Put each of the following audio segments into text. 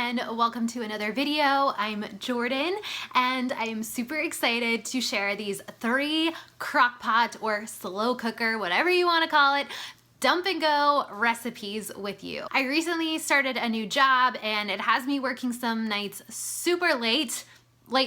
and welcome to another video. I'm Jordan and I am super excited to share these 3 crockpot or slow cooker, whatever you want to call it, dump and go recipes with you. I recently started a new job and it has me working some nights super late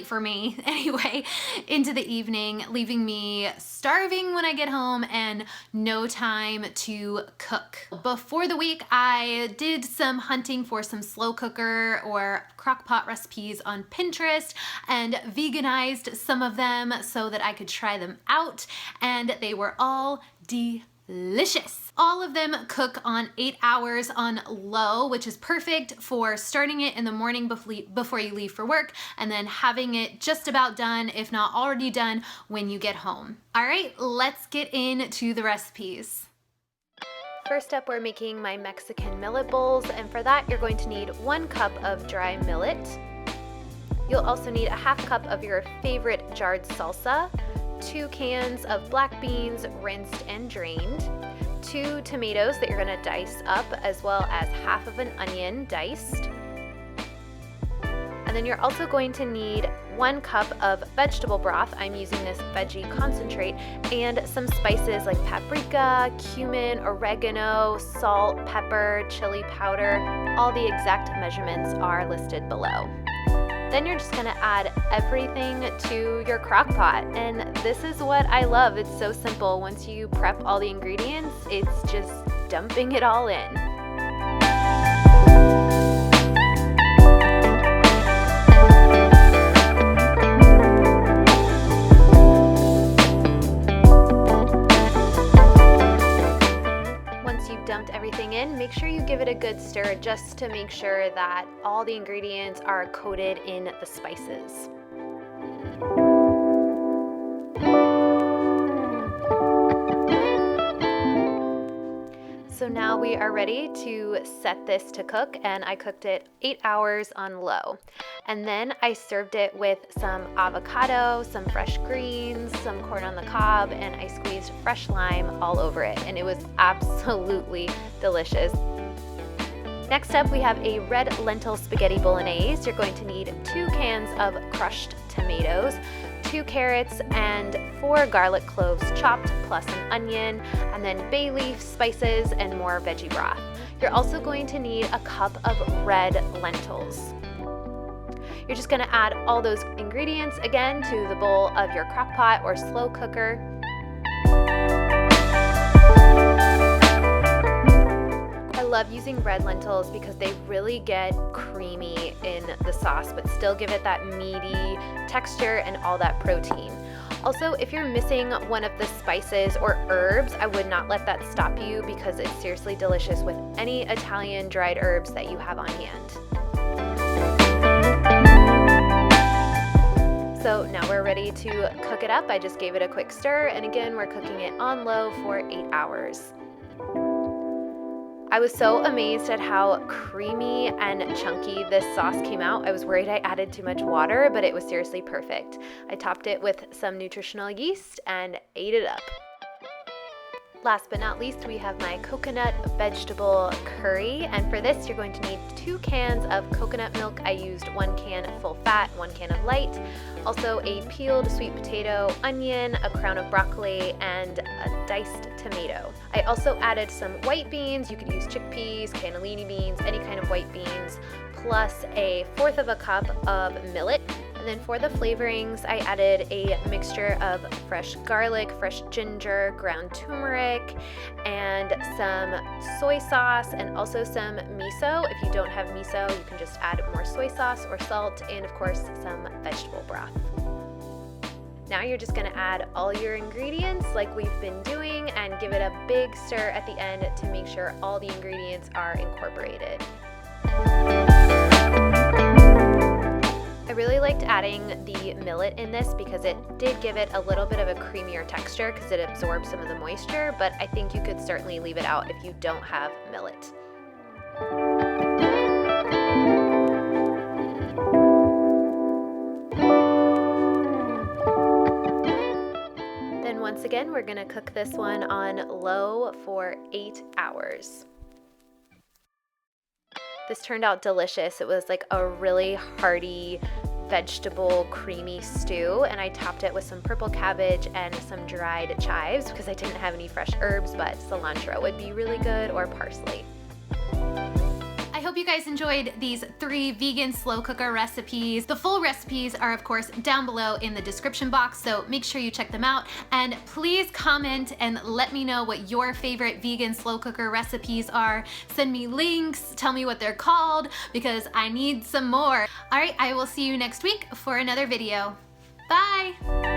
for me anyway, into the evening, leaving me starving when I get home and no time to cook. Before the week, I did some hunting for some slow cooker or crockpot recipes on Pinterest and veganized some of them so that I could try them out, and they were all delicious. All of them cook on 8 hours on low, which is perfect for starting it in the morning before you leave for work and then having it just about done, if not already done, when you get home. All right, let's get into the recipes. First up, we're making my Mexican millet bowls, and for that you're going to need 1 cup of dry millet. You'll also need a ½ cup of your favorite jarred salsa, 2 cans of black beans rinsed and drained, 2 tomatoes that you're going to dice up, as well as half of an onion diced. And then you're also going to need 1 cup of vegetable broth. I'm using this veggie concentrate, and some spices like paprika, cumin, oregano, salt, pepper, chili powder. All the exact measurements are listed below. Then you're just gonna add everything to your crock pot, and this is what I love. It's so simple. Once you prep all the ingredients, it's just dumping it all in. Dumped everything in, make sure you give it a good stir just to make sure that all the ingredients are coated in the spices. So now we are ready to set this to cook, and I cooked it 8 hours on low. And then I served it with some avocado, some fresh greens, some corn on the cob, and I squeezed fresh lime all over it, and it was absolutely delicious. Next up, we have a red lentil spaghetti bolognese. You're going to need 2 cans of crushed tomatoes, 2 carrots, and 4 garlic cloves chopped, plus an onion, and then bay leaf, spices, and more veggie broth. You're also going to need a cup of red lentils. You're just gonna add all those ingredients again to the bowl of your crock pot or slow cooker. I love using red lentils because they really get creamy in the sauce, but still give it that meaty texture and all that protein. Also, if you're missing one of the spices or herbs, I would not let that stop you because it's seriously delicious with any Italian dried herbs that you have on hand. So now we're ready to cook it up. I just gave it a quick stir, and again, we're cooking it on low for 8 hours. I was so amazed at how creamy and chunky this sauce came out. I was worried I added too much water, but it was seriously perfect. I topped it with some nutritional yeast and ate it up. Last but not least, we have my coconut vegetable curry, and for this you're going to need 2 cans of coconut milk. I used 1 can full fat, 1 can of light, also a peeled sweet potato, onion, a crown of broccoli, and a diced tomato. I also added some white beans. You could use chickpeas, cannellini beans, any kind of white beans, plus a 1/4 of a cup of millet. And then for the flavorings, I added a mixture of fresh garlic, fresh ginger, ground turmeric, and some soy sauce, and also some miso. If you don't have miso, you can just add more soy sauce or salt, and of course some vegetable broth. Now you're just gonna add all your ingredients like we've been doing and give it a big stir at the end to make sure all the ingredients are incorporated. I really liked adding the millet in this because it did give it a little bit of a creamier texture because it absorbs some of the moisture, but I think you could certainly leave it out if you don't have millet. Then once again, we're gonna cook this one on low for 8 hours. This turned out delicious. It was like a really hearty, vegetable creamy stew, and I topped it with some purple cabbage and some dried chives because I didn't have any fresh herbs, but cilantro would be really good, or parsley. I hope you guys enjoyed these 3 vegan slow cooker recipes. The full recipes are of course down below in the description box, so make sure you check them out, and please comment and let me know what your favorite vegan slow cooker recipes are. Send me links, tell me what they're called, because I need some more. All right, I will see you next week for another video. Bye!